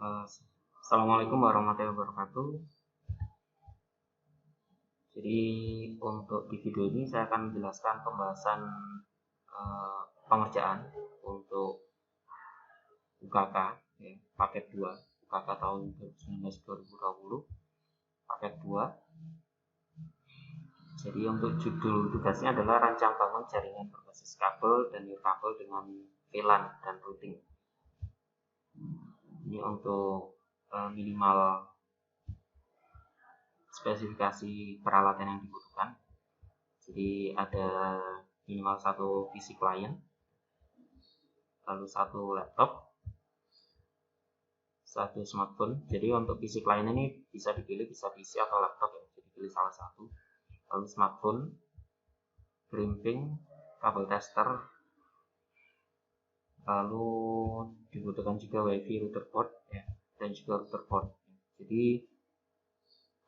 Assalamualaikum warahmatullahi wabarakatuh. Jadi untuk di video ini saya akan menjelaskan pembahasan pengerjaan untuk UKK ya, paket 2 UKK tahun 2019-2020 paket 2. Jadi untuk judul tugasnya adalah rancang bangun jaringan berbasis kabel dan nirkabel dengan VLAN dan routing. Ini untuk minimal spesifikasi peralatan yang dibutuhkan. Jadi ada minimal satu PC client, lalu satu laptop, satu smartphone. Jadi untuk PC client ini bisa dipilih, bisa PC atau laptop ya, jadi pilih salah satu. Lalu smartphone, crimping, kabel tester, lalu dibutuhkan juga WiFi router port ya, dan juga router port. Jadi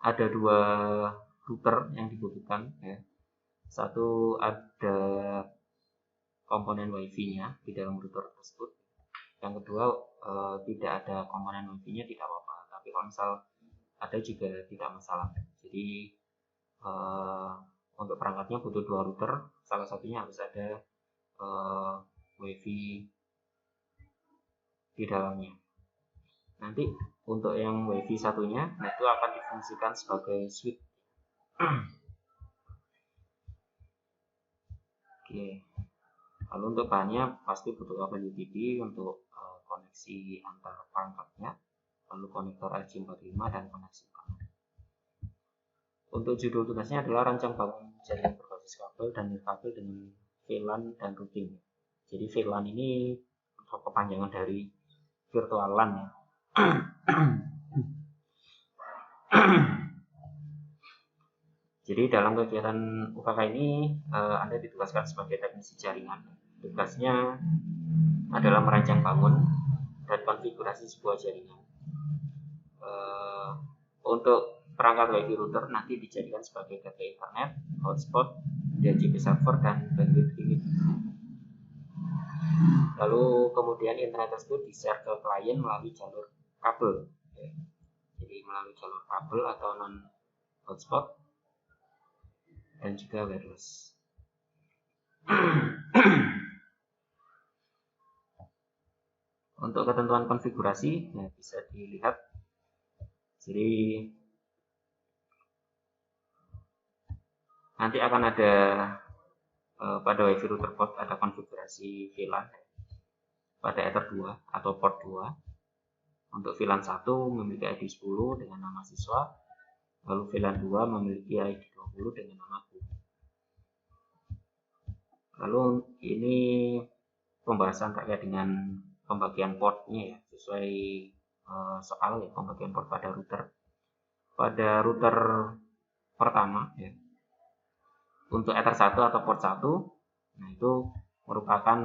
ada dua router yang dibutuhkan ya. Satu ada komponen WiFi-nya di dalam router tersebut. Yang kedua tidak ada komponen WiFi-nya tidak apa-apa, tapi kalau misal ada juga tidak masalah. Jadi untuk perangkatnya butuh dua router, salah satunya harus ada WiFi di dalamnya. Nanti untuk yang WiFi satunya, nah itu akan difungsikan sebagai switch. Oke. Lalu untuk bahannya pasti butuh kabel UPP untuk koneksi antar perangkatnya, lalu konektor RJ45 dan koneksi internet. Untuk judul tugasnya adalah rancang bangun jaringan berbasis kabel dan nirkabel dengan VLAN dan routing. Jadi VLAN ini kepanjangan dari virtual LAN ya. Jadi dalam kegiatan UKK ini Anda ditugaskan sebagai teknisi jaringan. Tugasnya adalah merancang bangun dan konfigurasi sebuah jaringan. Untuk perangkat WiFi router nanti dijadikan sebagai gateway internet, hotspot, DHCP server, dan bandwidth limit. Lalu kemudian internet tersebut di-share ke klien melalui jalur kabel. Jadi melalui jalur kabel atau non hotspot dan juga wireless. Untuk ketentuan konfigurasi ya, bisa dilihat. Jadi nanti akan ada pada WiFi router port ada konfigurasi VLAN pada Ether 2 atau port 2. Untuk VLAN 1 memiliki ID 10 dengan nama siswa, lalu VLAN 2 memiliki ID 20 dengan nama guru. Lalu ini pembahasan terkait dengan pembagian portnya ya, sesuai soal ya, pembagian port pada router. Pada router pertama ya, untuk Ether 1 atau port 1, nah itu merupakan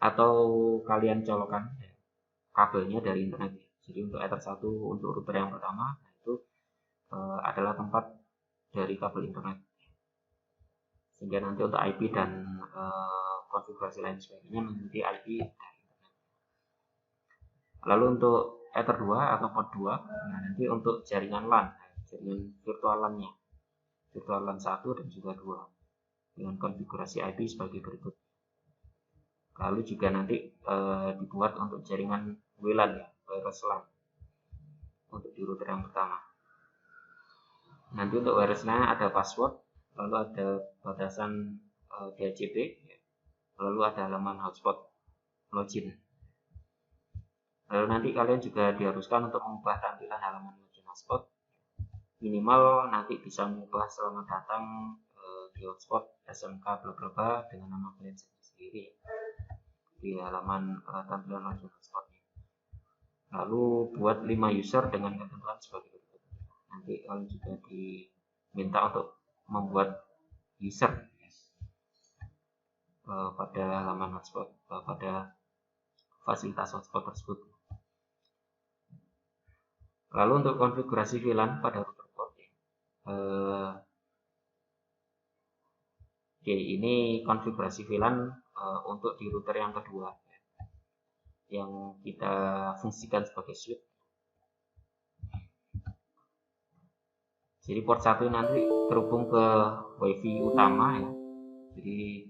atau kalian colokan ya, kabelnya dari internet. Jadi untuk Ether 1 untuk router yang pertama, nah itu adalah tempat dari kabel internet. Sehingga nanti untuk IP dan konfigurasi lain sebagainya mengikuti IP dari internet. Lalu untuk Ether 2 atau port 2, nah nanti untuk jaringan LAN, jaringan virtual LAN-nya, virtual LAN 1 dan juga 2 dengan konfigurasi IP sebagai berikut. Lalu juga nanti dibuat untuk jaringan WLAN ya, wireless LAN untuk di router yang pertama. Nanti untuk wireless-nya ada password, lalu ada batasan DHCP, ya. Lalu ada halaman hotspot login. Lalu nanti kalian juga diharuskan untuk mengubah tampilan halaman login hotspot. Minimal nanti bisa mengubah selamat datang di hotspot SMK bla bla bla dengan nama kalian sendiri di halaman tampilan login hotspotnya. Lalu buat 5 user dengan ketentuan sebagai berikut. Nanti kalian juga diminta untuk membuat user pada halaman hotspot, pada fasilitas hotspot tersebut. Lalu untuk konfigurasi VLAN pada router port, oke, ini konfigurasi VLAN untuk di router yang kedua. yang kita fungsikan sebagai switch. Jadi port 1 nanti terhubung ke WiFi utama ya. Jadi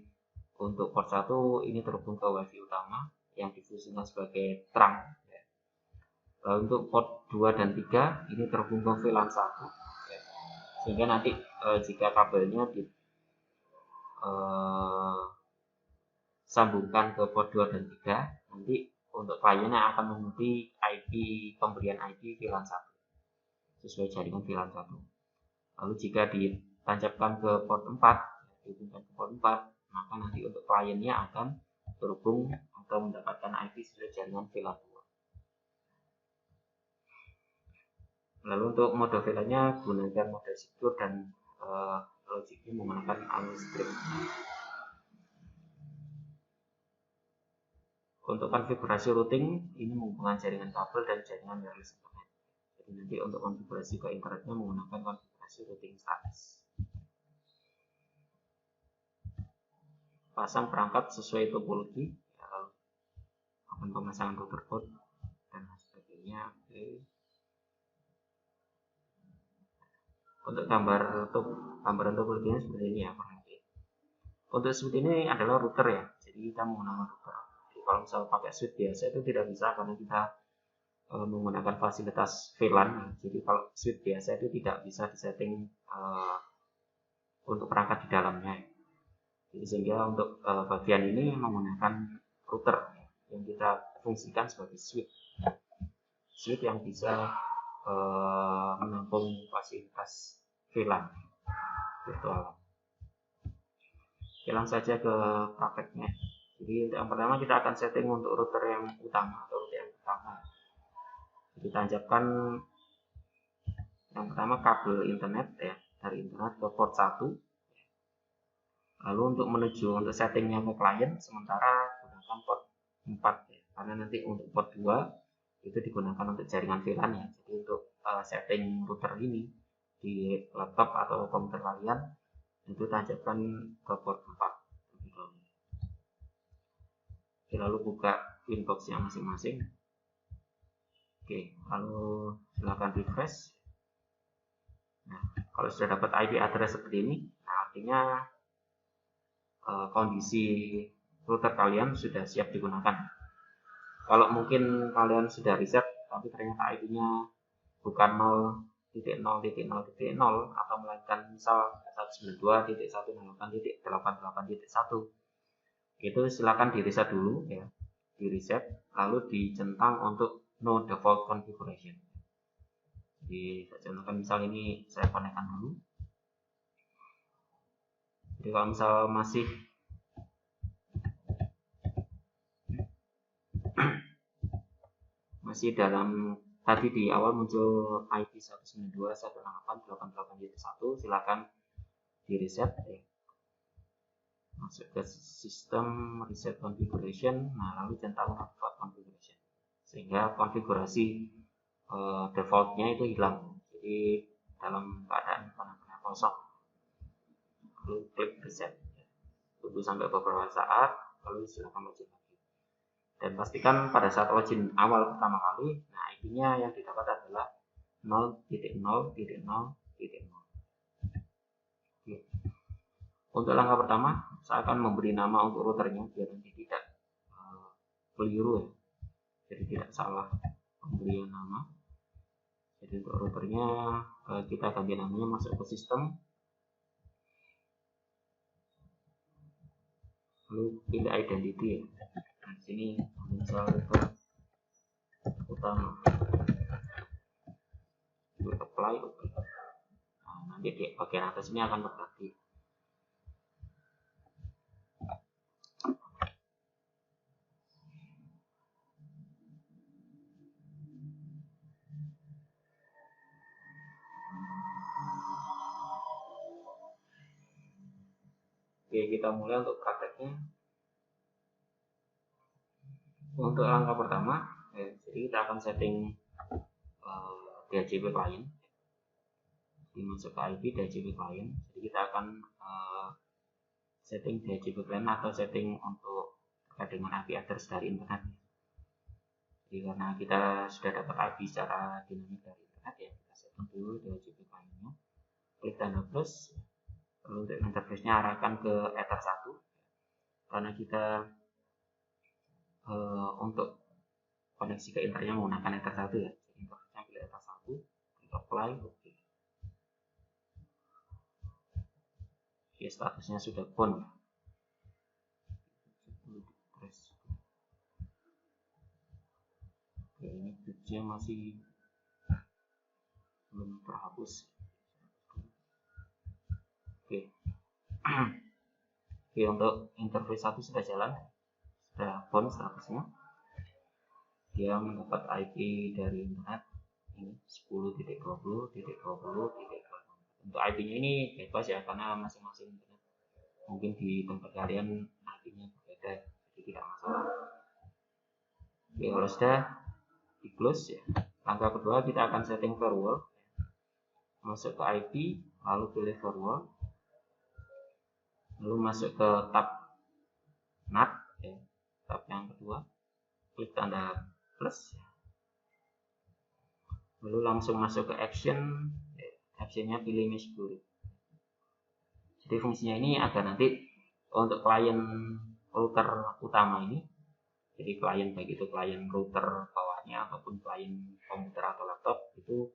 untuk port 1 ini terhubung ke WiFi utama yang difungsikan sebagai trunk ya. Lalu untuk port 2 dan 3 ini terhubung ke VLAN 1 ya. Sehingga nanti jika kabelnya sambungkan ke port 2 dan 3, nanti untuk kliennya akan mengikuti IP pemberian IP VLAN 1 sesuai jaringan VLAN 1. Lalu jika ditancapkan ke port 4, dihubungkan ke port 4, maka nanti untuk kliennya akan terhubung atau mendapatkan IP sesuai jaringan VLAN 2. Lalu untuk mode VLAN-nya gunakan mode secure dan logiknya menggunakan AliScript. Untuk konfigurasi routing ini menghubungkan jaringan kabel dan jaringan wireless internet. Jadi nanti untuk konfigurasi ke internetnya menggunakan konfigurasi routing status. Pasang perangkat sesuai topologi, lalu akan pemasangan router port dan sebagainya. Oke. Untuk gambaran topologinya seperti ini ya. Untuk switch ini adalah router ya, jadi kita menggunakan router. Jadi kalau misalnya pakai switch biasa itu tidak bisa karena kita menggunakan fasilitas VLAN. Jadi kalau switch biasa itu tidak bisa disetting untuk perangkat di dalamnya. Jadi sehingga untuk bagian ini menggunakan router yang kita fungsikan sebagai switch yang bisa menampung fasilitas VLAN virtual. Langsung saja ke prakteknya. Jadi yang pertama kita akan setting untuk router yang utama atau router yang pertama. Jadi tancapkan yang pertama kabel internet ya, dari internet ke port 1. Lalu untuk settingnya ke klien sementara gunakan port 4 ya, karena nanti untuk port 2 itu digunakan untuk jaringan VLAN ya. Jadi untuk setting router ini di laptop atau komputer kalian itu tancapkan ke port 4. Oke, lalu buka inboxnya masing-masing. Oke, lalu silakan refresh. Nah, kalau sudah dapat IP address seperti ini, nah artinya kondisi router kalian sudah siap digunakan. Kalau mungkin kalian sudah riset tapi ternyata IP-nya bukan 0.0.0.0 atau melainkan misal 192.168.88.1, itu silakan di reset dulu ya, di reset lalu dicentang untuk no default configuration. Jadi saya contohkan misal ini saya konekkan dulu. Jadi kalau misal masih dalam tadi di awal muncul IP 192.168.88.1, silakan di reset ya. Masuk ke sistem reset configuration, nah lalu centang default configuration sehingga konfigurasi defaultnya itu hilang, jadi dalam keadaan benar-benar kosong. Lalu klik reset, tunggu sampai beberapa saat, lalu silakan login lagi dan pastikan pada saat login awal pertama kali, nah IP-nya yang didapat adalah 0.0.0.0. Untuk langkah pertama, saya akan memberi nama untuk routernya biar nanti tidak keliru ya. Jadi tidak salah pemberian nama. Jadi untuk routernya kita ganti namanya, masuk ke sistem. Lalu pilih identity ya. Nah, di sini misal router utama. Lalu apply, oke. Nah, nanti di bagian atas ini akan berbagi. Oke, kita mulai untuk prakteknya. Untuk langkah pertama, jadi kita akan setting DHCP client. Dimasuk ke IP DHCP client. Jadi kita akan setting DHCP client atau setting untuk terkait dengan IP address dari internet. Jadi karena kita sudah dapat IP secara dinamik dari internet ya, kita setting dulu DHCP client-nya, klik tanda plus, lalu untuk interface-nya arahkan ke Ether 1 karena kita untuk koneksi ke internetnya menggunakan Ether 1 ya. Jadi interface-nya pilih Ether 1, klik apply, oke. Oke, statusnya sudah bound. Oke, ini bridge-nya masih belum terhapus. Oke. Oke, untuk interface 1 sudah jalan, sudah bound statusnya. Dia mendapat IP dari internet ini 10.20.20.20. Untuk IP-nya ini bebas ya, karena masing-masing internet mungkin di tempat kalian IP-nya berbeda, jadi tidak masalah. Oke, kalau sudah di close ya, langkah kedua kita akan setting firewall. Masuk ke IP, lalu pilih firewall, lalu masuk ke tab NAT ya, tab yang kedua, klik tanda plus, lalu langsung masuk ke action, actionnya pilih mesh group. Jadi fungsinya ini agar nanti untuk klien router utama ini, jadi klien baik itu klien router bawahnya ataupun klien komputer atau laptop itu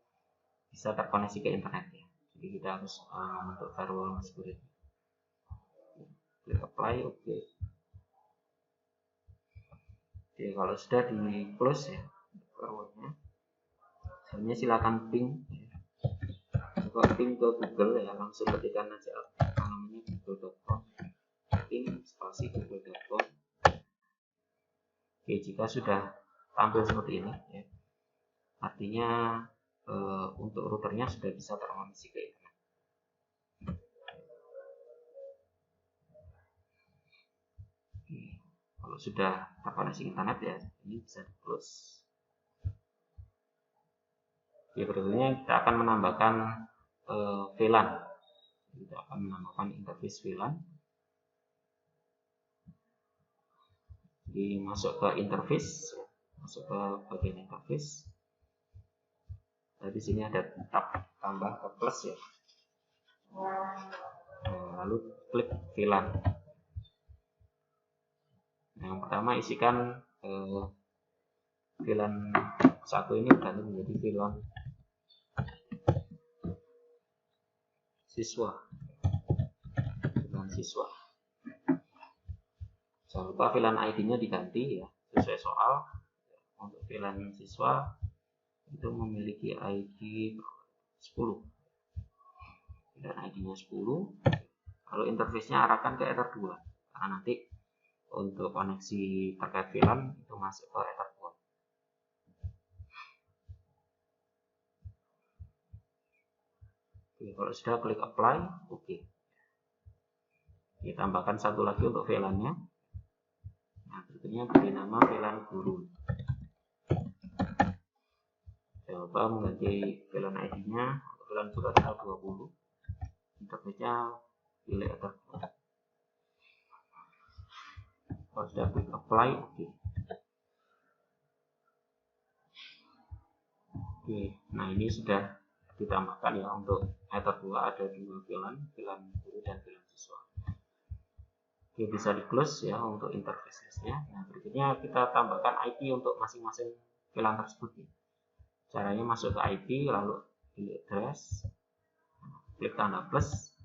bisa terkoneksi ke internet ya. Jadi kita harus membentuk firewall security. Klik apply, oke. Oke, kalau sudah di close ya firewallnya, selanjutnya silakan ping. Coba ping ke Google ya, langsung ketikkan aja namanya google.com, ping spasi google.com. Oke, jika sudah tampil seperti ini ya, artinya untuk routernya sudah bisa terkoneksi ke internet. Oke, kalau sudah terkoneksi internet ya, ini bisa di close. Oke, berikutnya kita akan menambahkan VLAN. Kita akan menambahkan interface VLAN. Jadi masuk ke interface, masuk ke bagian interface. Nah, di sini ada tab tambah ke plus ya. Lalu klik VLAN. Yang pertama isikan VLAN 1 ini ganti menjadi VLAN siswa. VLAN siswa. Jangan lupa VLAN ID-nya diganti ya, sesuai soal. Untuk VLAN siswa itu memiliki ID 10. VLAN ID-nya 10. Lalu interface-nya arahkan ke Ether 2. Karena nanti untuk koneksi terkait VLAN itu masuk ke Ether 2. Oke, kalau sudah klik apply, oke. Kita tambahkan satu lagi untuk VLAN-nya. Nah, berikutnya beri nama VLAN guru. Jangan lupa mengganti VLAN ID-nya. VLAN guru adalah 20. Interface-nya pilih Ether 2. Kalau sudah klik apply, oke. Oke, nah ini sudah ditambahkan ya, untuk Ether 2 ada 2 VLAN guru dan VLAN siswa. Oke, bisa di close ya untuk interface-nya. Nah, berikutnya kita tambahkan IP untuk masing-masing VLAN tersebut ya. Caranya masuk ke IP, lalu pilih address, klik tanda plus.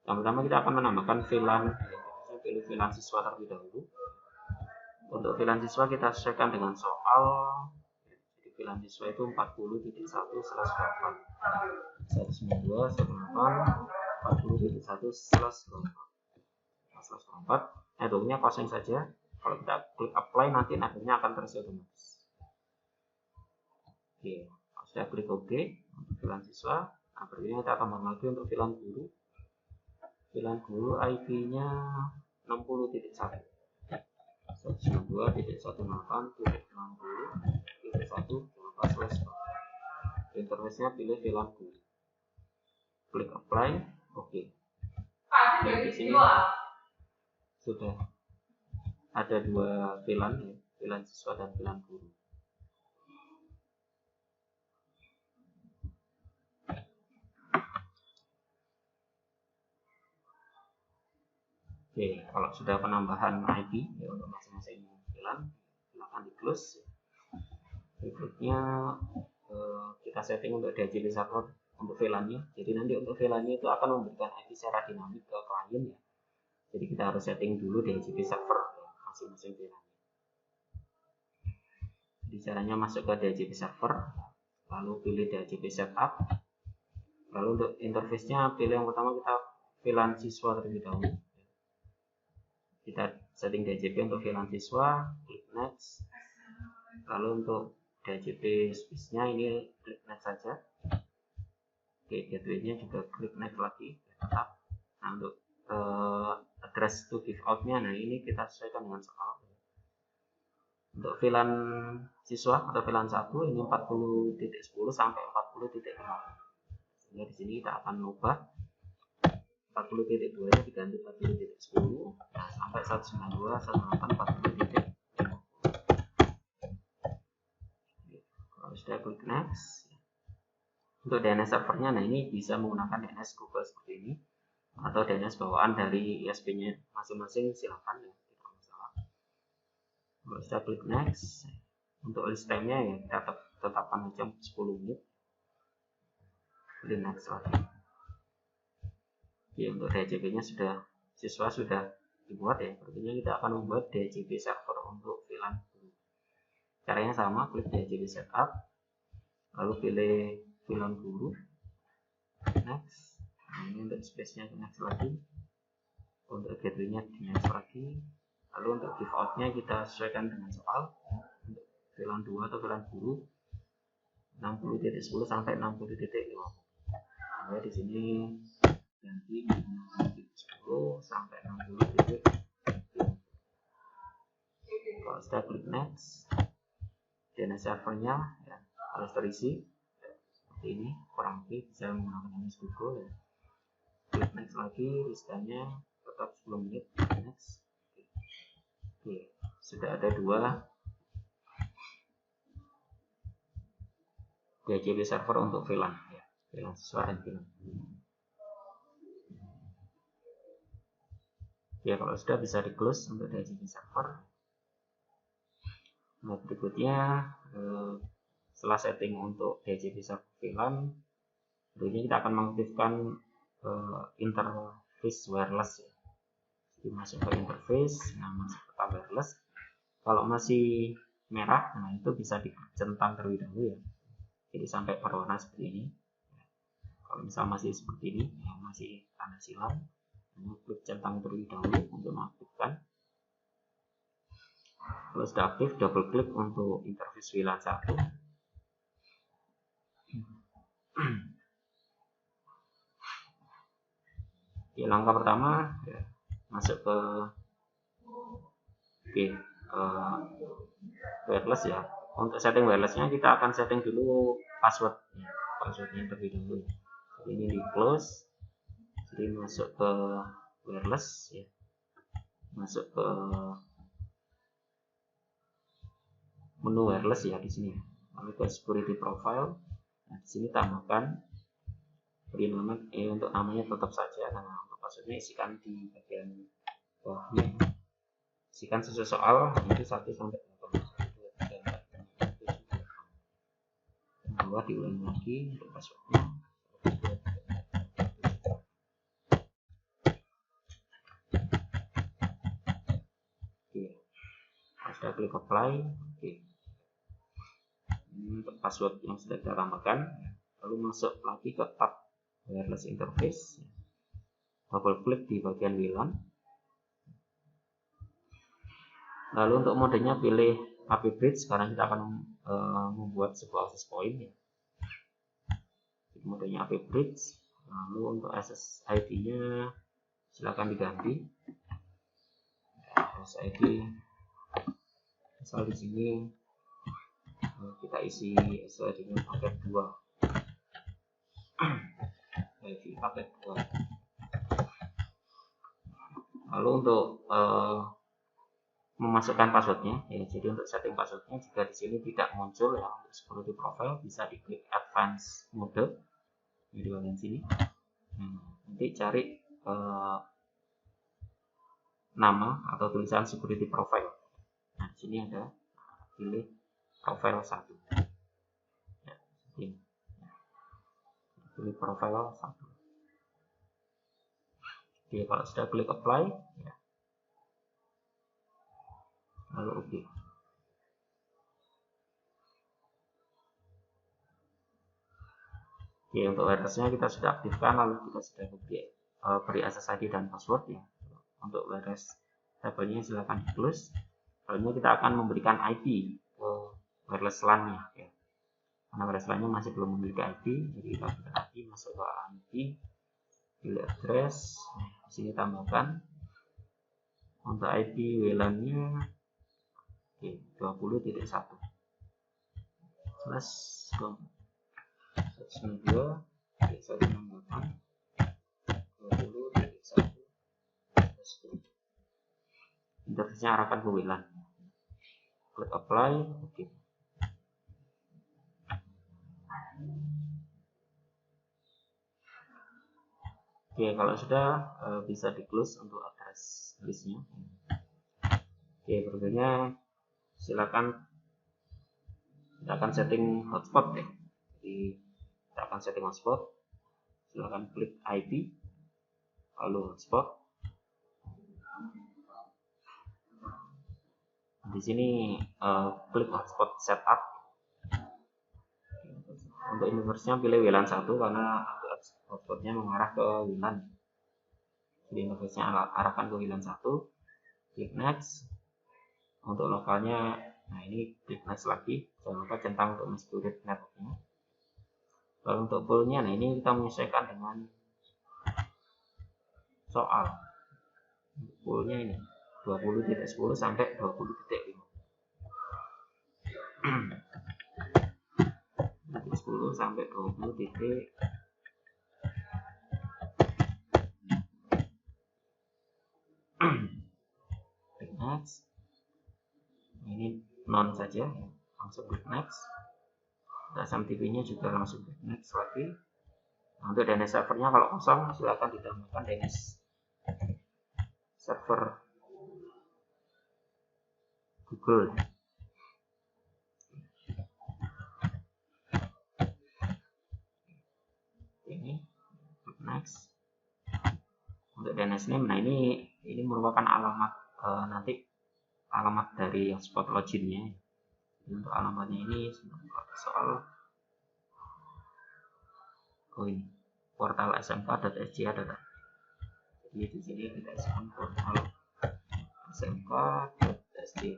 Yang pertama kita akan menambahkan VLAN, saya pilih VLAN siswa terlebih dahulu. Untuk VLAN siswa kita sesuaikan dengan soal. Jadi VLAN siswa itu 40.1/8, 192.40.1/4. Networknya kosong saja. Kalau kita klik apply nanti networknya akan terisi otomatis. Oke, sudah klik OK untuk VLAN siswa. Nah, berikutnya kita tambah lagi untuk VLAN guru. VLAN guru IP-nya 60.1, 192.168.60.1/4. Interface-nya pilih VLAN guru. Klik apply, oke. Dan di sini sudah ada 2 VLAN ya, VLAN siswa dan VLAN guru. Oke, kalau sudah penambahan IP ya untuk masing-masing VLAN, silakan di close. Berikutnya kita setting untuk DHCP server untuk VLAN-nya. Jadi nanti untuk VLAN-nya itu akan memberikan IP secara dinamik ke klien ya. Jadi kita harus setting dulu DHCP server masing-masing VLAN. Jadi caranya masuk ke DHCP server, lalu pilih DHCP setup. Lalu untuk interface-nya pilih yang pertama kita VLAN siswa terlebih dahulu. Kita setting DHCP untuk VLAN siswa, klik next. Lalu untuk DHCP space-nya ini klik next saja. Oke, gateway-nya juga klik next lagi, tetap. Nah, untuk address to give out-nya, nah ini kita sesuaikan dengan soal. Untuk VLAN siswa atau VLAN 1 ini 40.10 sampai 40.5. Sehingga di sini kita akan ubah 40.2 nya diganti 40.10, nah, sampai 192.168.40.5. Kalau sudah klik next. Untuk DNS servernya, nah ini bisa menggunakan DNS Google seperti ini atau DNS bawaan dari ISP-nya masing-masing, silakan ya, tidak masalah. Kalau sudah klik next, untuk list time-nya ya kita tetapkan jam 10 menit. Klik next lagi. Ya, untuk DHCP-nya siswa sudah dibuat ya. Berikutnya kita akan membuat DHCP server untuk VLAN. Caranya sama, klik DHCP setup, lalu pilih VLAN guru, next. Nah, ini untuk space-nya next lagi, untuk gateway-nya di next lagi, lalu untuk give out-nya kita sesuaikan dengan soal. Untuk VLAN 2 atau VLAN guru 60.10 sampai 60.50. Nah, di sini ganti 60.10 sampai 60.50. Kalau sudah klik next, DNS servernya ya, harus terisi seperti ini, kurang lebih bisa menggunakan DNS Google ya. Klik next lagi, listanya tetap 10 menit. Next. Oke, sudah ada 2 DHCP server untuk VLAN ya, VLAN siswa dan VLAN. Ya, kalau sudah bisa di close untuk DHCP server. Nah, berikutnya setelah setting untuk DHCP server VLAN, berikutnya kita akan mengaktifkan interface wireless ya. Jadi masuk ke interface, nah masuk ke tab wireless. Kalau masih merah, nah itu bisa dicentang terlebih dahulu ya. Jadi sampai berwarna seperti ini. Kalau misalnya masih seperti ini, ya masih tanda silang, klik centang terlebih dahulu untuk mengaktifkan. Kalau sudah aktif, double klik untuk interface VLAN 1. Oke, langkah pertama ya, masuk ke wireless ya. Untuk setting wirelessnya kita akan setting dulu passwordnya terlebih dahulu. Jadi ini di close, jadi masuk ke wireless ya, masuk ke menu wireless ya di sini, lalu ke security profile. Nah, di sini tambahkan beri nama untuk namanya tetap saja. Nah, untuk passwordnya isikan di bagian bawahnya, isikan sesuai soal nanti 1 sampai 8. Bawah diulangi lagi untuk passwordnya. Oke, sudah klik apply. Oke, ini untuk password yang sudah kita tambahkan. Lalu masuk lagi ke tab wireless interface, double klik di bagian WLAN. Lalu untuk modenya pilih AP bridge karena kita akan membuat sebuah access point ya. Jadi modenya AP bridge. Lalu untuk access ID-nya silakan diganti. Access ID misal di sini kita isi access ID-nya paket 2. ID paket 2. Lalu untuk memasukkan passwordnya ya, jadi untuk setting passwordnya jika di sini tidak muncul ya, untuk security profile bisa diklik advance mode di bagian sini. Nanti cari nama atau tulisan security profile. Nah, di sini ada, pilih profile 1. Ya, ini. Pilih profile 1. Oke, kalau sudah klik apply, ya. Lalu oke. Oke, untuk wireless-nya kita sudah aktifkan, lalu kita sudah beri SSID dan password ya. Untuk wireless tabelnya silakan di close. Lalu kita akan memberikan IP ke wireless LAN-nya ya. Karena wireless LAN-nya masih belum memiliki IP, jadi kita berikan IP, masuk ke IP, pilih address, di sini tambahkan untuk IP WLAN-nya 20.1 plus 192 168 20.1. Interface-nya arahkan ke WLAN. Klik apply, oke. Oke, kalau sudah bisa di close untuk address listnya. Oke, berikutnya silakan kita akan setting hotspot ya. Jadi kita akan setting hotspot. Silakan klik IP, lalu hotspot. Di sini klik hotspot setup. Untuk interface-nya pilih WLAN 1 karena hotspotnya mengarah ke WLAN. Jadi interface-nya arahkan ke WLAN 1. Klik next. Untuk lokalnya, nah ini klik next lagi. Jangan lupa centang untuk masquerade network-nya. Lalu untuk pool-nya, nah ini kita menyesuaikan dengan soal. Pool-nya ini 20.10 sampai 20.5. 10 sampai 20 titik. Klik next. Ini non saja, langsung klik next. SMTP-nya juga langsung klik next lagi. Untuk DNS servernya kalau kosong silakan ditambahkan DNS server Google. Ini klik next. Untuk DNS name, nah ini merupakan alamat nanti alamat dari hotspot loginnya. Untuk alamatnya ini soal ini portal smk.sca. Jadi di sini kita isikan portal smk.sca.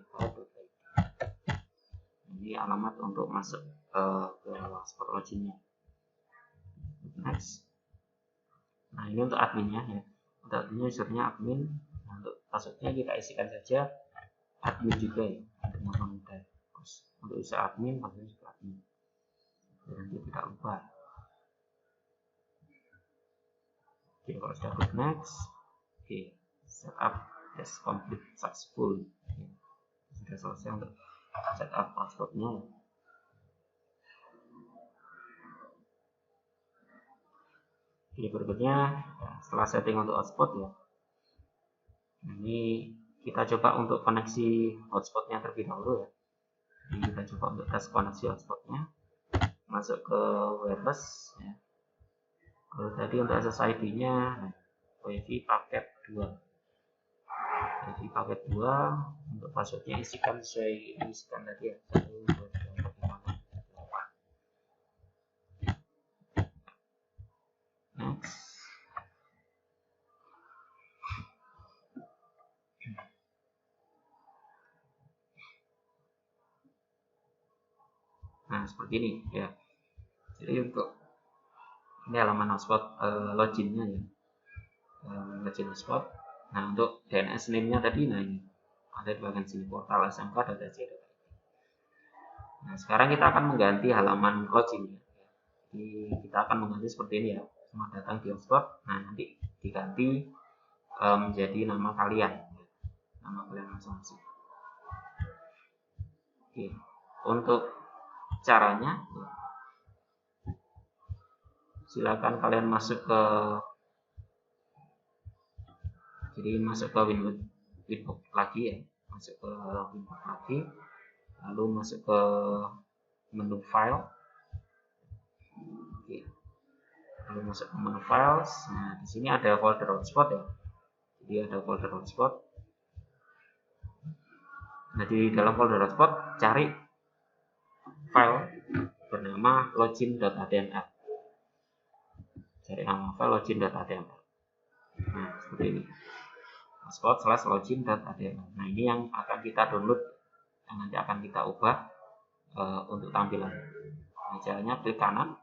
Ini alamat untuk masuk ke hotspot loginnya. Next. Nah ini untuk adminnya ya. Untuk adminnya usernya admin. Nah, untuk passwordnya kita isikan saja admin juga ya. Untuk mempermudah. Untuk user admin, passwordnya juga admin. Nanti tidak lupa. Oke, kalau sudah klik next, oke, setup test complete successful. Oke, sudah selesai untuk setup hotspotnya. Oke, berikutnya setelah setting untuk hotspot ya, ini kita coba untuk koneksi hotspotnya terlebih dahulu ya. Jadi kita coba untuk tes koneksi hotspotnya, masuk ke wireless ya. Kalau tadi untuk SSID-nya WiFi paket 2. WiFi paket 2 untuk passwordnya isikan sesuai isikan tadi ya. 1, 2, 3, 4, 5, 6, 7, 8. Next. Nah, seperti ini ya. Jadi untuk ini halaman hotspot loginnya ya. Login hotspot. Nah, untuk DNS name-nya tadi, nah ini ada di bagian sini portal smk.sca. Nah, sekarang kita akan mengganti halaman login ya. Jadi kita akan mengganti seperti ini ya. Semua datang di hotspot. Nah, nanti diganti menjadi nama kalian. Nama kalian masing-masing. Oke. Untuk caranya ya, silakan kalian masuk ke Windows Winbox lagi ya, masuk ke Winbox lagi, lalu masuk ke menu file. Oke. Lalu masuk ke menu files. Nah, di sini ada folder hotspot ya. Jadi ada folder hotspot. Nah, di dalam folder hotspot cari file bernama login.html. Cari nama file login.html. Nah, seperti ini. hotspot/login.html. Nah, ini yang akan kita download, yang nanti akan kita ubah untuk tampilan. Nah, caranya klik kanan,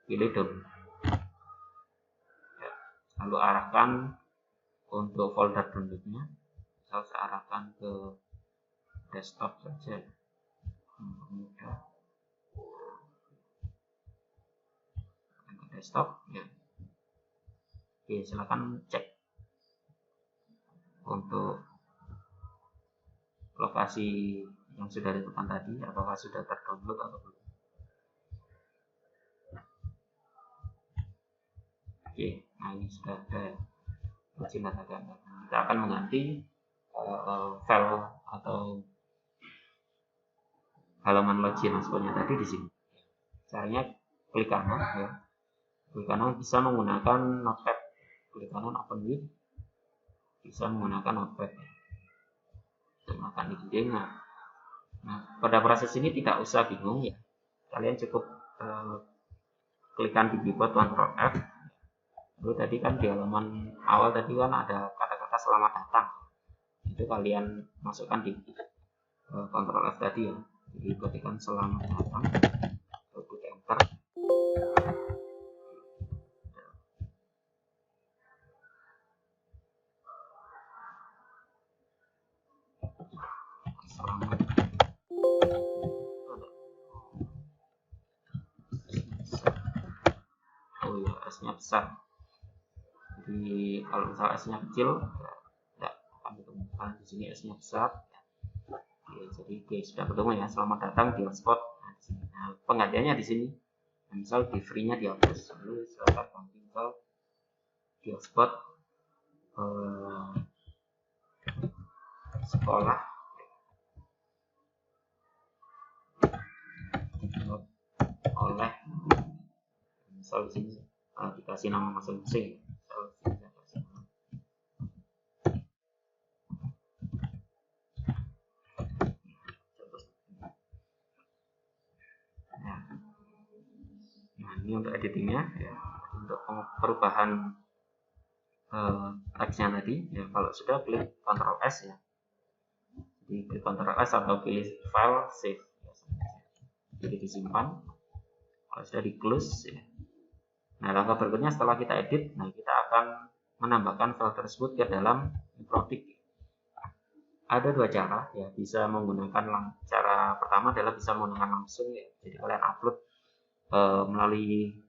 pilih download. Ya, lalu arahkan untuk folder downloadnya. Saya arahkan ke desktop saja. Mudah. Ke desktop ya. Oke, silakan cek untuk lokasi yang sudah ditentukan tadi, apakah sudah terdownload atau belum. Oke, nah ini sudah ada login HTML. Kita akan mengganti file atau halaman login hotspotnya tadi di sini. Caranya klik kanan ya. Klik kanan bisa menggunakan notepad. Klik kanan open with, bisa menggunakan notepad. Menggunakan dinding. Nah, pada proses ini tidak usah bingung ya. Kalian cukup klikan di keyboard Ctrl F. Lalu tadi kan di halaman awal tadi kan ada kata-kata selamat datang. Itu kalian masukkan di Ctrl F tadi ya. Jadi ketikkan selamat datang, lalu klik enter. Selamat. Oh ya, S-nya besar. Jadi kalau misalnya S-nya kecil ya tidak akan ditemukan. Di sini S-nya besar. Oke, jadi sudah ketemu ya. Selamat datang di hotspot. Nah, di sini. Nah, penggantiannya di sini. Nah, misal di free-nya dihapus, lalu silakan ganti misal di hotspot sekolah oleh, misal di sini dikasih nama masing-masing. Nah, ini untuk editingnya ya, untuk perubahan teksnya tadi ya. Kalau sudah klik Ctrl S ya, jadi klik Ctrl S atau pilih file save ya. Jadi disimpan. Kalau sudah di close ya. Nah, langkah berikutnya setelah kita edit, nah kita akan menambahkan file tersebut ke dalam project. Ada dua cara ya, bisa menggunakan cara pertama adalah bisa menggunakan langsung ya. Jadi kalian upload melalui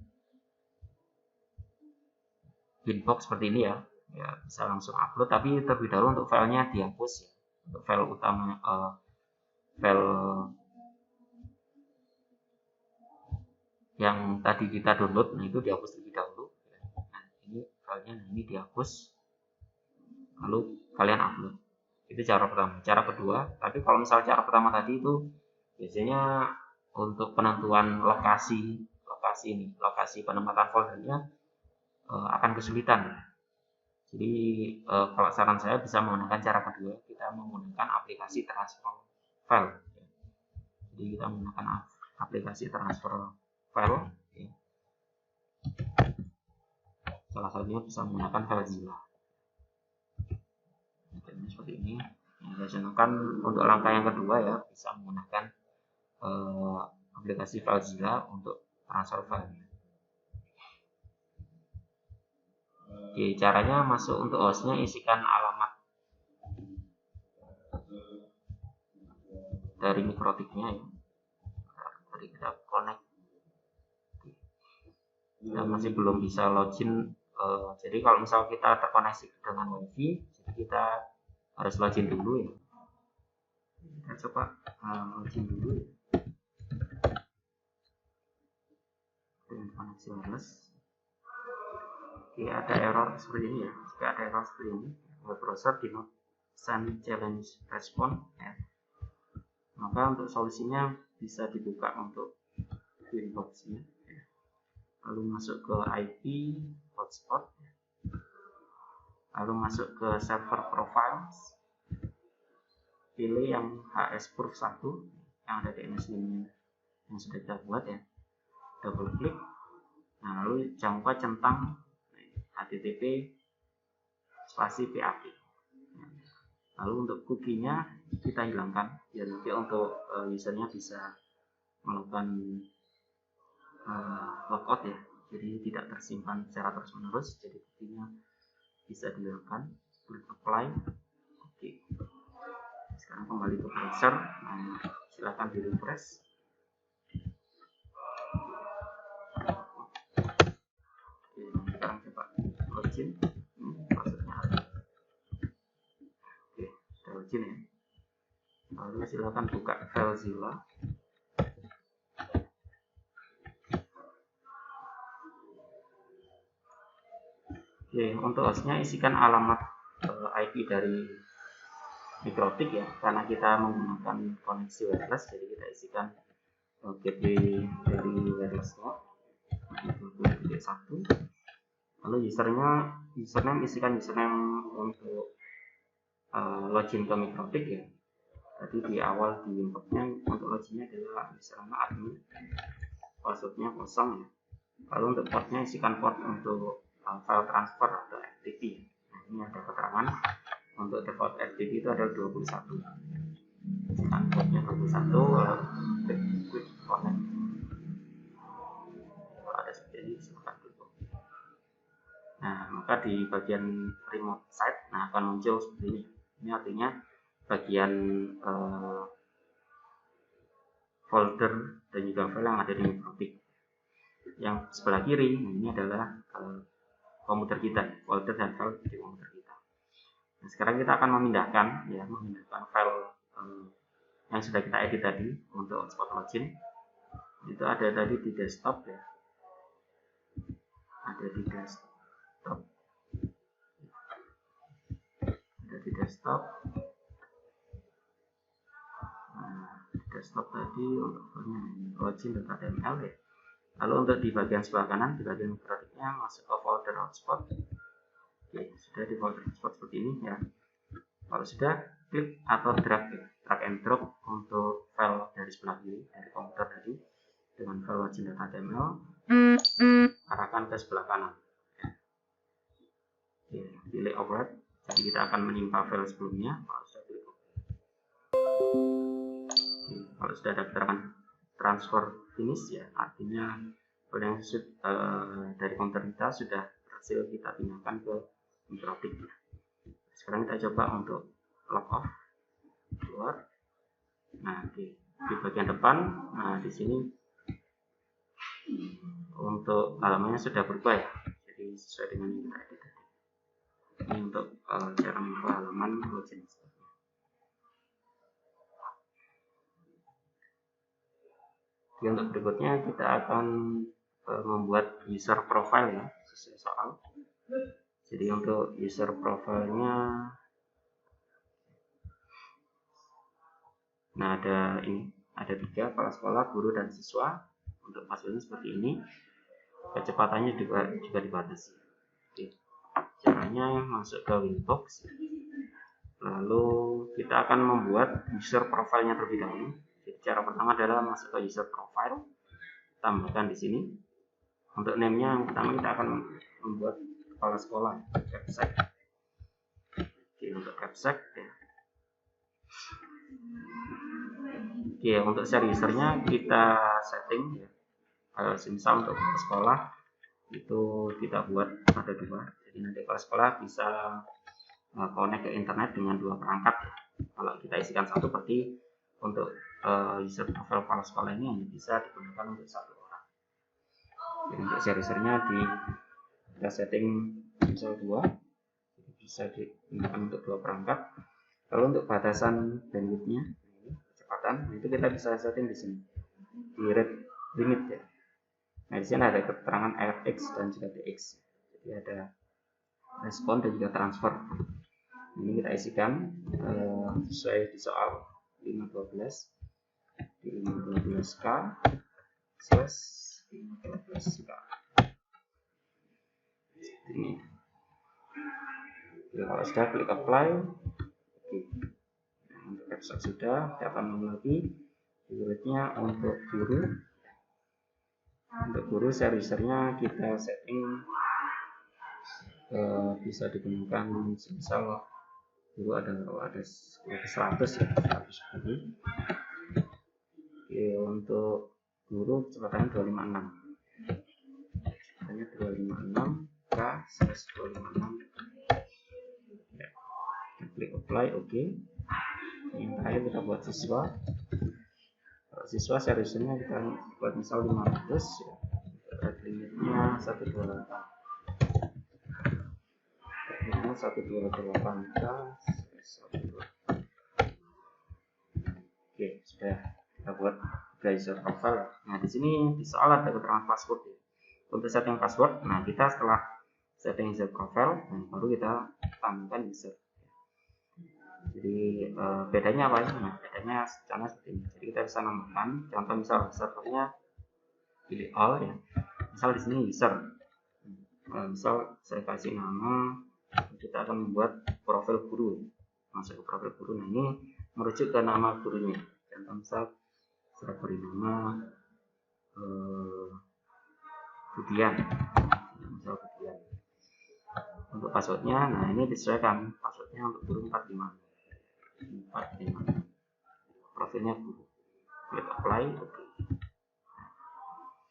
inbox seperti ini ya. Ya, bisa langsung upload, tapi terlebih dahulu untuk filenya dihapus ya. Untuk file utama file yang tadi kita download, nah itu dihapus terlebih dahulu. Nah, ini filenya ini dihapus, lalu kalian upload. Itu cara pertama. Cara kedua, tapi kalau misalnya cara pertama tadi itu biasanya untuk penentuan lokasi penempatan foldernya akan kesulitan. Jadi kalau saran saya bisa menggunakan cara kedua, kita menggunakan aplikasi transfer file. Jadi kita menggunakan aplikasi transfer file. Salah satunya bisa menggunakan FileZilla. Seperti ini. Nah, saya untuk langkah yang kedua ya, bisa menggunakan aplikasi FileZilla untuk transfer file. Oke, caranya masuk untuk hostnya, isikan alamat dari mikrotiknya ya. Tadi kita connect, kita masih belum bisa login. Jadi kalau misal kita terkoneksi dengan wifi, jadi kita harus login dulu ya. Kita coba login dulu ya. Dengan koneksi wireless. Oke, ada error seperti ini ya. Jika ada error seperti ini, web browser did not send challenge response ya. Maka untuk solusinya bisa dibuka untuk inbox-nya ya. Lalu masuk ke IP hotspot, lalu masuk ke server profiles, pilih yang hsproof 1 yang ada di NSLink yang sudah kita buat ya, double klik. Nah, lalu jangan lupa centang http spasi PHP. Lalu untuk cookie-nya kita hilangkan ya, nanti untuk usernya bisa melakukan logout ya, jadi tidak tersimpan secara terus menerus, jadi cookie-nya bisa dihilangkan. Klik apply. Oke, sekarang kembali ke browser. Nah, silakan di refresh. Oke, sekarang coba login. Passwordnya ada. Oke, sudah login ya. Lalu silakan buka FileZilla. Oke, untuk hostnya isikan alamat IP dari MikroTik ya, karena kita menggunakan koneksi wireless, jadi kita isikan gateway dari wireless node 20.1. Lalu username isikan username untuk login ke MikroTik ya. Tadi di awal di inputnya untuk loginnya adalah username admin, passwordnya kosong ya. Lalu untuk portnya isikan port untuk file transfer atau FTP. Nah, ini ada keterangan untuk default FTP itu adalah 21. Isikan portnya 21, quick connect. Kalau ada seperti ini silahkan tutup. Nah, maka di bagian remote site, nah akan muncul seperti ini. Ini artinya bagian folder dan juga file yang ada di MikroTik. Yang sebelah kiri, nah ini adalah komputer kita, folder dan file di komputer kita. Nah, sekarang kita akan memindahkan file yang sudah kita edit tadi untuk hotspot login. Itu ada tadi di desktop ya, ada di desktop, Nah, di desktop tadi untuk login.html ya. Lalu untuk di bagian sebelah kanan, di bagian MikroTiknya masuk ke folder hotspot. Oke, sudah di folder hotspot seperti ini ya. Kalau sudah, klik atau drag and drop untuk file dari sebelah kiri dari komputer tadi dengan file login.html, arahkan ke sebelah kanan. Oke, pilih override. Jadi kita akan menimpa file sebelumnya. Kalau sudah klik OK. Oke, kalau sudah ada keterangan transfer finish ya, artinya file yang dari komputer kita sudah berhasil kita pindahkan ke MikroTik. Sekarang kita coba untuk log off, keluar. Nah, di bagian depan, nah di sini untuk halamannya sudah berubah ya, jadi sesuai dengan yang kita edit tadi. Ini untuk cara membuka halaman login. Jadi untuk berikutnya kita akan membuat user profile ya, sesuai soal. Jadi untuk user profile-nya, nah ada 3, kepala sekolah, guru, dan siswa. Untuk passwordnya seperti ini. Kecepatannya juga dibatasi. Oke. Caranya masuk ke Winbox. Lalu kita akan membuat user profile-nya terlebih dahulu. Jadi cara pertama adalah masuk ke user profile, tambahkan di sini. Untuk name-nya yang pertama kita akan membuat kepala sekolah, capsec. Oke, untuk capsec ya. Oke, untuk share usernya kita setting ya. Misal untuk kepala sekolah itu kita buat ada 2. Jadi nanti kepala sekolah bisa connect ke internet dengan 2 perangkat ya. Kalau kita isikan 1 berarti untuk user profile kepala sekolah ini hanya bisa digunakan untuk 1 orang. Jadi untuk share usernya kita setting misal 2, jadi bisa digunakan untuk 2 perangkat. Lalu untuk batasan bandwidthnya, kecepatan, itu kita bisa setting di sini di rate limit ya. Nah di sini ada keterangan RX dan juga TX. Jadi ada respon dan juga transfer. Ini kita isikan sesuai di soal 512 di 512K slash 512K ini. Jadi kalau sudah klik apply. Oke. Untuk website sudah, kita akan lagi keywordnya untuk guru. Untuk guru usernya kita setting bisa digunakan misal guru ada 100 ya, 100 guru. Oke, untuk guru kecepatannya 256. Kecepatannya 256 K slash 256. Ya. Klik apply, oke. Yang terakhir kita buat siswa. Kalau siswa seriusnya kita buat misal 500 ya. Limitnya 128. Limitnya 128 K. Oke, sudah kita buat user profile. Nah, di sini di soal ada keterangan password ya. Untuk setting password, nah kita setelah setting user profile, nah, baru kita tambahkan user. Jadi bedanya apa ini? Nah, bedanya caranya seperti ini. Jadi kita bisa nambahkan contoh misal servernya pilih all ya. Misal di sini user. Misal saya kasih nama, kita akan membuat profil guru. Masuk ke profil guru. Nah, ini merujuk ke nama gurunya. Contoh misal saya beri nama Budian. Misal Budian. Untuk passwordnya, nah ini disesuaikan passwordnya untuk guru 45. Profilnya guru. Klik apply, oke.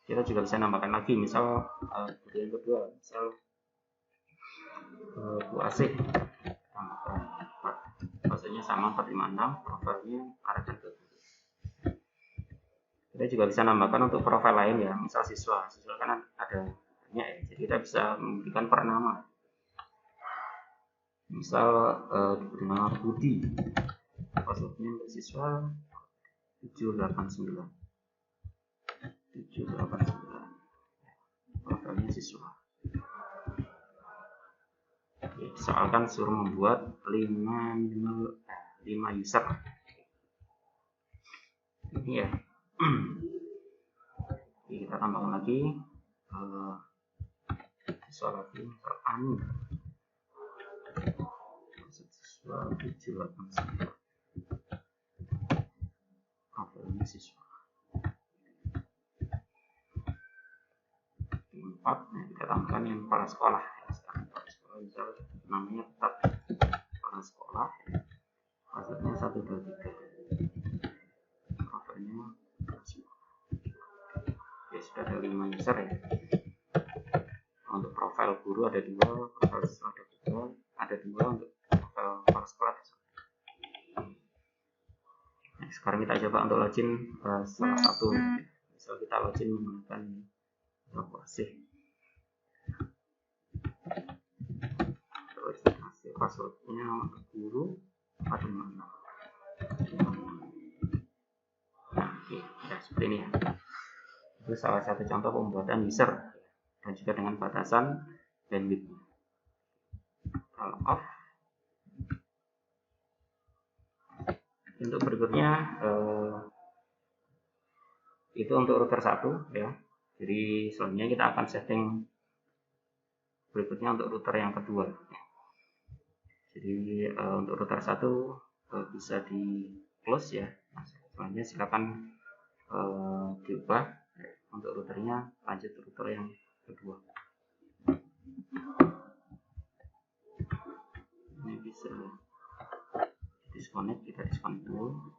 Kita juga bisa nambahkan lagi, misal guru yang kedua, misal Bu Asih, passwordnya sama 456, profilnya arahkan ke guru. Kita juga bisa nambahkan untuk profil lain ya, misal siswa kan ada banyak ya, jadi kita bisa memberikan per nama. Misal diberi nama Budi, passwordnya untuk siswa 789 profilnya siswa. Oke, soalkan suruh membuat 5 user ini ya. Oke, kita tambahkan lagi siswa lagi Ani siswa 789 profilnya siswa 4. Nah, kita tambahkan yang kepala sekolah ya. Sekarang kepala sekolah misal namanya tetap kepala sekolah ya. Passwordnya 123 profilnya siswa. Oke, sudah ada 5 user ya. Untuk profil guru ada 2, profil siswa ada 2 untuk profil kepala sekolah. Nah, sekarang kita coba untuk login salah satu. Misal kita login menggunakan Bu Asih. Terus passwordnya untuk guru 46. Nah, oke, ya seperti ini ya. Itu salah satu contoh pembuatan user dan juga dengan batasan bandwidth. Kalau off. Untuk berikutnya itu untuk router 1 ya. Jadi selanjutnya kita akan setting berikutnya untuk router yang kedua. Jadi untuk router 1 bisa di close ya. Nah, selanjutnya silakan diubah untuk routernya, lanjut router yang kedua. Ini bisa disconnect, kita disconnect dulu.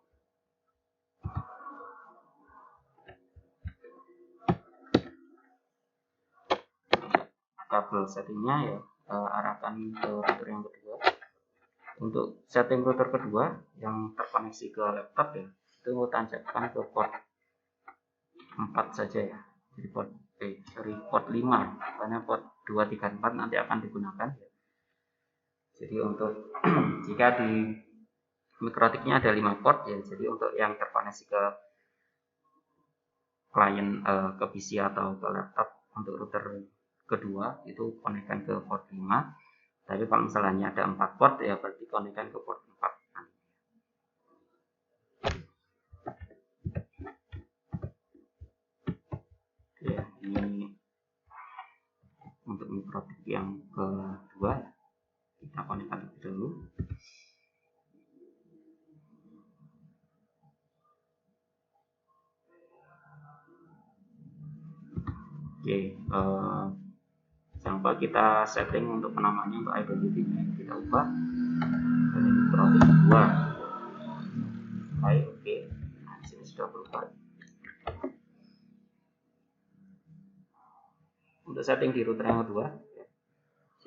Kabel settingnya ya arahkan ke router yang kedua. Untuk setting router kedua yang terkoneksi ke laptop ya, itu tancapkan ke port 4 saja ya. Jadi port 5, karena port 234 nanti akan digunakan. Jadi untuk jika di mikrotiknya ada 5 port ya, jadi untuk yang terkoneksi ke klien ke PC atau ke laptop untuk router kedua itu konekkan ke port 5. Tapi kalau misalnya ada 4 port ya berarti konekkan ke port 4. Ya, ini untuk mikrotik yang kedua kita konekkan dulu. Oke, jangan lupa kita setting untuk penamanya untuk identity-nya kita ubah dari mikrotik 2. Baik, oke. Nah, di sini sudah berubah. Untuk setting di router yang kedua,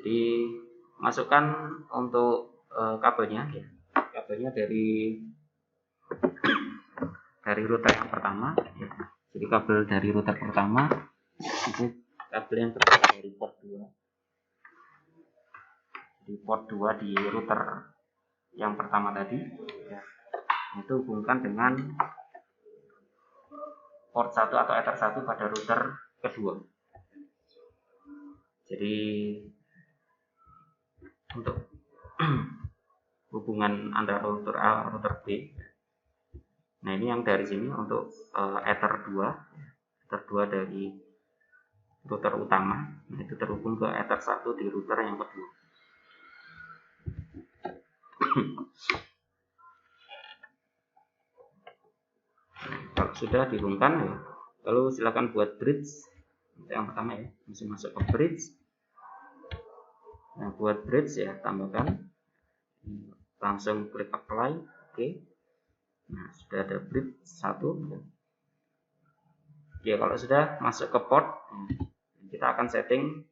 jadi masukkan untuk kabelnya, ya. Kabelnya dari router yang pertama, ya. Jadi kabel dari router pertama itu kabel yang terbuat dari port 2. Di port 2 di router yang pertama tadi, ya. Itu hubungkan dengan port 1 atau ether 1 pada router kedua. Jadi untuk hubungan antara router A router B. Nah, ini yang dari sini untuk ether 2 dari router utama. Nah, itu terhubung ke ether 1 di router yang kedua. Kalau sudah dihubungkan, ya, lalu silakan buat bridge. Yang pertama ya, mesti masuk ke bridge. Nah, buat bridge ya, tambahkan, langsung klik apply, oke. Nah, sudah ada bridge 1. Ya, kalau sudah masuk ke port, kita akan setting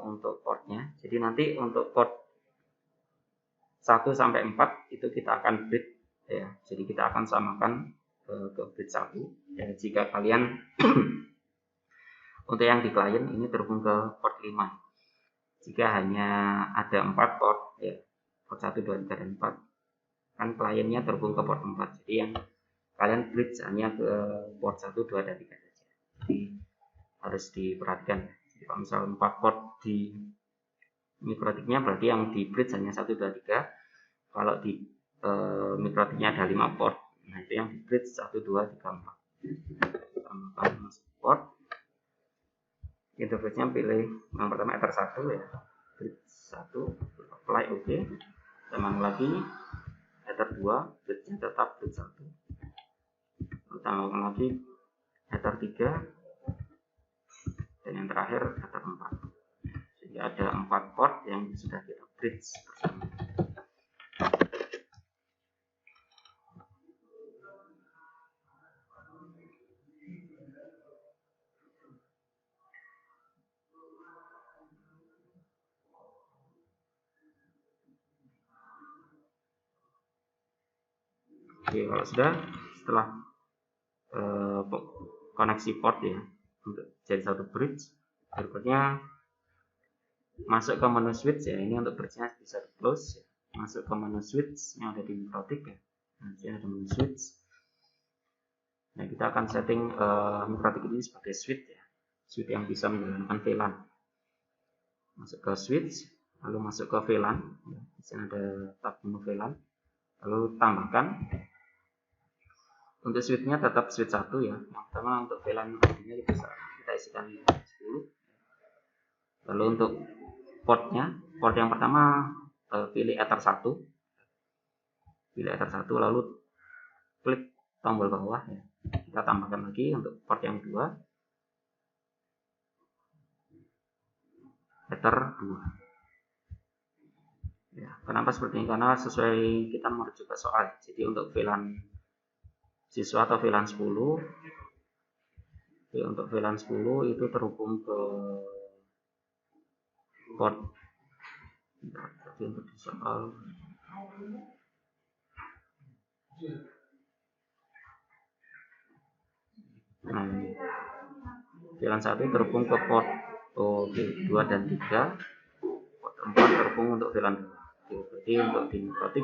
untuk portnya. Jadi nanti untuk port 1 sampai 4 itu kita akan bridge, ya. Jadi kita akan samakan ke bridge 1. Ya, jika kalian untuk yang di klien ini terhubung ke port 5. Jika hanya ada 4 port, ya, port 1, 2, 3, dan 4, kan kliennya terhubung ke port 4. Jadi yang kalian bridge hanya ke port 1, 2, dan 3 saja. Jadi harus diperhatikan. Jadi kalau misalnya 4 port di mikrotiknya berarti yang di bridge hanya 1, 2, 3. Kalau di mikrotiknya ada 5 port, nah itu yang di bridge 1, 2, 3, 4. Tambahkan masuk port. Interface-nya pilih yang pertama ether 1 ya, bridge 1, apply, oke. Tambahkan lagi ether 2, bridge-nya tetap bridge 1. Tambahkan lagi ether 3, dan yang terakhir ether 4. Jadi ada 4 port yang sudah kita bridge bersama. Oke, kalau sudah, setelah koneksi port ya untuk jadi satu bridge, berikutnya masuk ke menu switch ya. Ini untuk bridge-nya bisa di close ya. Masuk ke menu switch yang ada di mikrotik ya. Nah, di sini ada menu switch. Nah, kita akan setting mikrotik ini sebagai switch ya, switch yang bisa menjalankan VLAN. Masuk ke switch, lalu masuk ke VLAN ya. Di sini ada tab menu VLAN, lalu tambahkan. Untuk switch-nya tetap switch 1 ya. Yang pertama untuk VLAN ID-nya kita isikan 10. Lalu untuk portnya, port yang pertama pilih ether 1. Pilih ether 1 lalu klik tombol bawah ya. Kita tambahkan lagi untuk port yang kedua. Ether 2. Ya, kenapa seperti ini? Karena sesuai kita merujuk ke soal. Jadi untuk VLAN siswa atau VLAN 10, untuk VLAN 10 itu terhubung ke port. Tapi untuk di soal nah, VLAN 1 terhubung ke port 2 dan 3, port 4 terhubung untuk VLAN 2. Jadi untuk di mikrotik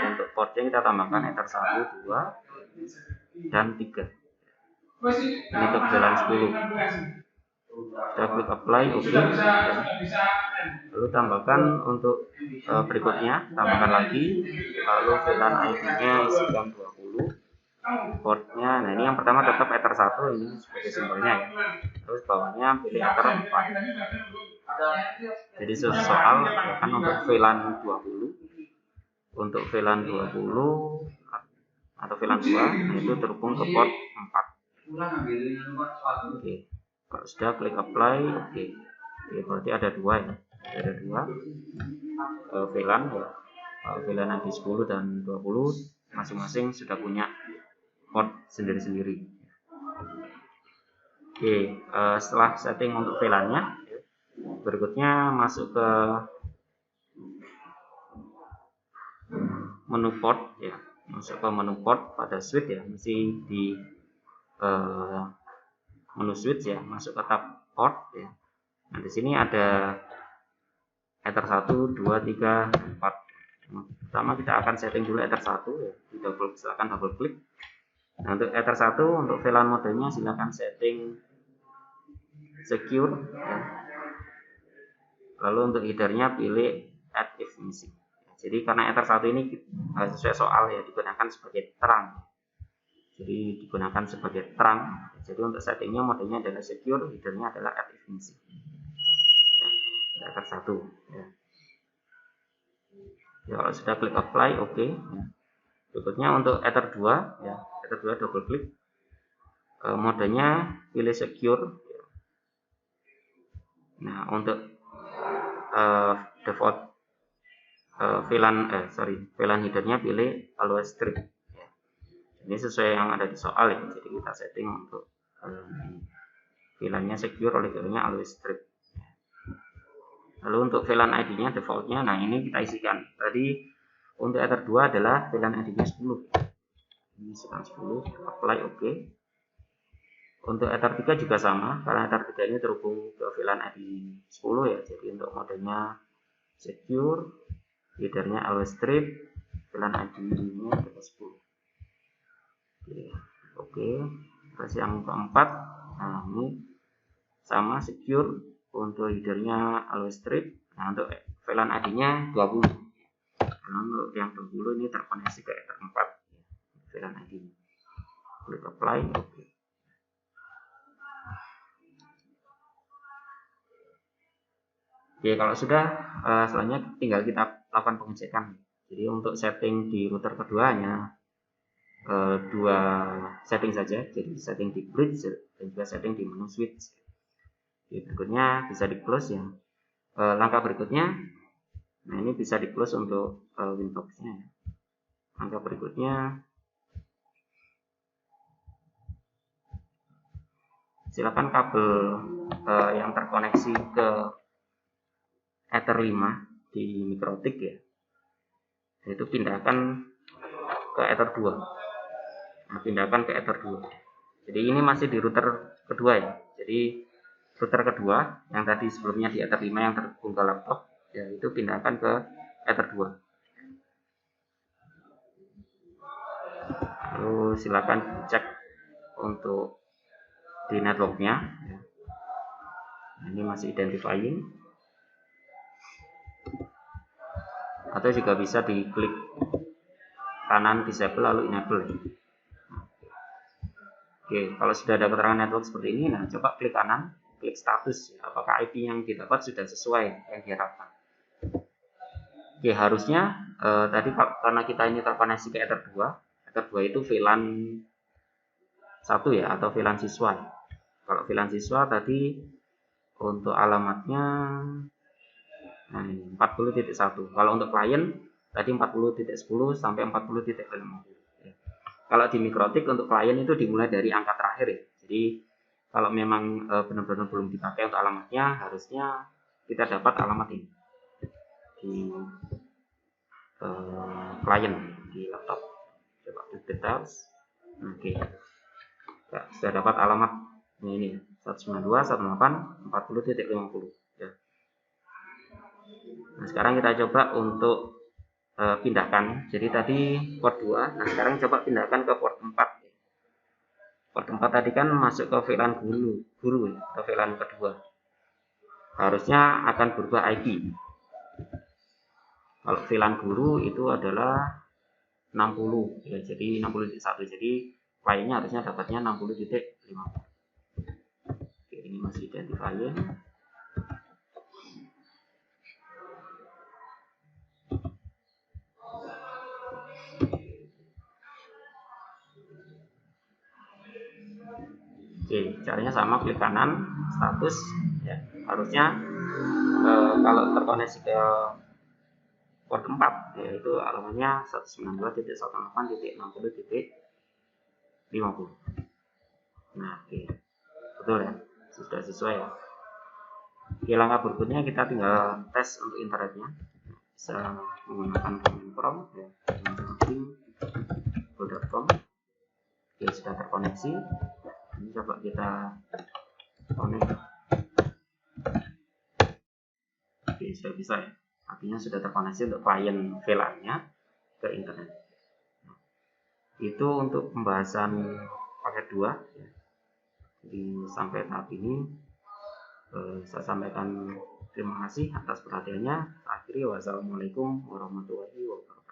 untuk portnya kita tambahkan ether 1, 2, dan 3. Ini untuk VLAN 10. Kita klik apply, oke. Lalu tambahkan untuk berikutnya, tambahkan lagi, lalu VLAN ID-nya isikan 20, portnya. Nah, ini yang pertama tetap Ether 1 ini sebagai simbolnya ya. Terus bawahnya pilih Ether 4. Jadi soal kan untuk VLAN 20, untuk VLAN 20 atau VLAN 2, nah itu terhubung ke port 4. Oke. Kalau sudah klik apply, oke. Oke, berarti ada dua ya. Ada dua VLAN ya. VLAN ID 10 dan 20 masing-masing sudah punya port sendiri-sendiri. Oke, setelah setting untuk VLAN-nya, berikutnya masuk ke menu port ya. Masuk ke menu port pada switch ya, mesti di menu switch ya, masuk ke tab port ya. Nah, di sini ada Ether 1, 2, 3, 4. Pertama kita akan setting dulu Ether 1 ya. Silakan double klik. Nah, untuk Ether 1 untuk VLAN modenya silakan setting secure ya. Lalu untuk headernya pilih add if missing. Jadi karena Ether 1 ini sesuai soal ya, digunakan sebagai terang. Jadi digunakan sebagai terang. Jadi untuk settingnya modenya adalah secure, headernya adalah add if missing. Ya, Ether 1 ya. Ya, kalau sudah klik apply, oke. Ya. Berikutnya untuk Ether 2 ya, Ether 2 double klik. Modenya pilih secure. Nah, untuk default VLAN headernya pilih always strip. Ya. Ini sesuai yang ada di soal ya. Jadi kita setting untuk VLAN-nya secure, oleh karenanya always strip. Lalu untuk VLAN ID-nya defaultnya, nah ini kita isikan. Tadi untuk Ether 2 adalah VLAN ID-nya 10. Ini isikan 10, apply oke. Untuk Ether 3 juga sama, karena Ether 3 ini terhubung ke VLAN ID 10 ya. Jadi untuk modenya secure, headernya always strip, VLAN ID-nya adalah 10. Oke. Terus yang keempat, nah ini sama secure, untuk headernya always strip. Nah, untuk VLAN ID-nya 20. Karena untuk yang 20 ini terkoneksi ke Ether 4 VLAN ID-nya. Klik apply, oke. Oke, kalau sudah, selanjutnya tinggal kita lakukan pengecekan. Jadi untuk setting di router keduanya, dua setting saja. Jadi setting di bridge dan juga setting di menu switch. Oke, berikutnya bisa di close ya. Langkah berikutnya, nah ini bisa di close untuk Windows-nya. Langkah berikutnya, silakan kabel yang terkoneksi ke Ether 5 di mikrotik ya, itu pindahkan ke Ether 2. Nah, pindahkan ke Ether 2. Jadi ini masih di router kedua ya. Jadi router kedua yang tadi sebelumnya di Ether 5 yang terhubung ke laptop ya, itu pindahkan ke Ether 2. Lalu silakan cek untuk di networknya ya. Ini masih identifying, atau juga bisa diklik kanan disable lalu enable. Oke, kalau sudah ada keterangan network seperti ini, nah coba klik kanan, klik status, apakah IP yang didapat sudah sesuai yang diharapkan. Oke, harusnya tadi karena kita ini terkoneksi ke Ether 2, Ether 2 itu VLAN 1 ya, atau VLAN siswa. Kalau VLAN siswa tadi untuk alamatnya nah ini 40.1. Kalau untuk klien tadi 40.10 sampai 40.50. Kalau di mikrotik untuk klien itu dimulai dari angka terakhir ya. Jadi kalau memang benar-benar belum dipakai untuk alamatnya, harusnya kita dapat alamat ini di klien di laptop. Coba klik details. Oke. Ya, sudah dapat alamat ini 192.168.40.50 ya. Nah, sekarang kita coba untuk pindahkan. Jadi tadi port 2, nah sekarang coba pindahkan ke port 4. Port 4 tadi kan masuk ke VLAN guru ya, ke VLAN kedua. Harusnya akan berubah IP. Kalau VLAN guru itu adalah 60 ya, jadi 60.1. Jadi kliennya harusnya dapatnya 60.50. Oke, ini masih identifier. Oke, caranya sama, klik kanan, status ya. Harusnya kalau terkoneksi ke port 4 yaitu alamatnya 192.168.60.50. Nah, oke. Betul ya, sudah sesuai ya. Oke, langkah berikutnya kita tinggal tes untuk internetnya. Bisa menggunakan command prompt ya, ping.com. Oke, sudah terkoneksi. Ini coba kita connect. Oke, sudah bisa ya. Artinya sudah terkoneksi untuk klien VLAN-nya ke internet. Nah, itu untuk pembahasan paket 2 ya. Jadi sampai tahap ini saya sampaikan terima kasih atas perhatiannya. Akhiri, wassalamualaikum warahmatullahi wabarakatuh.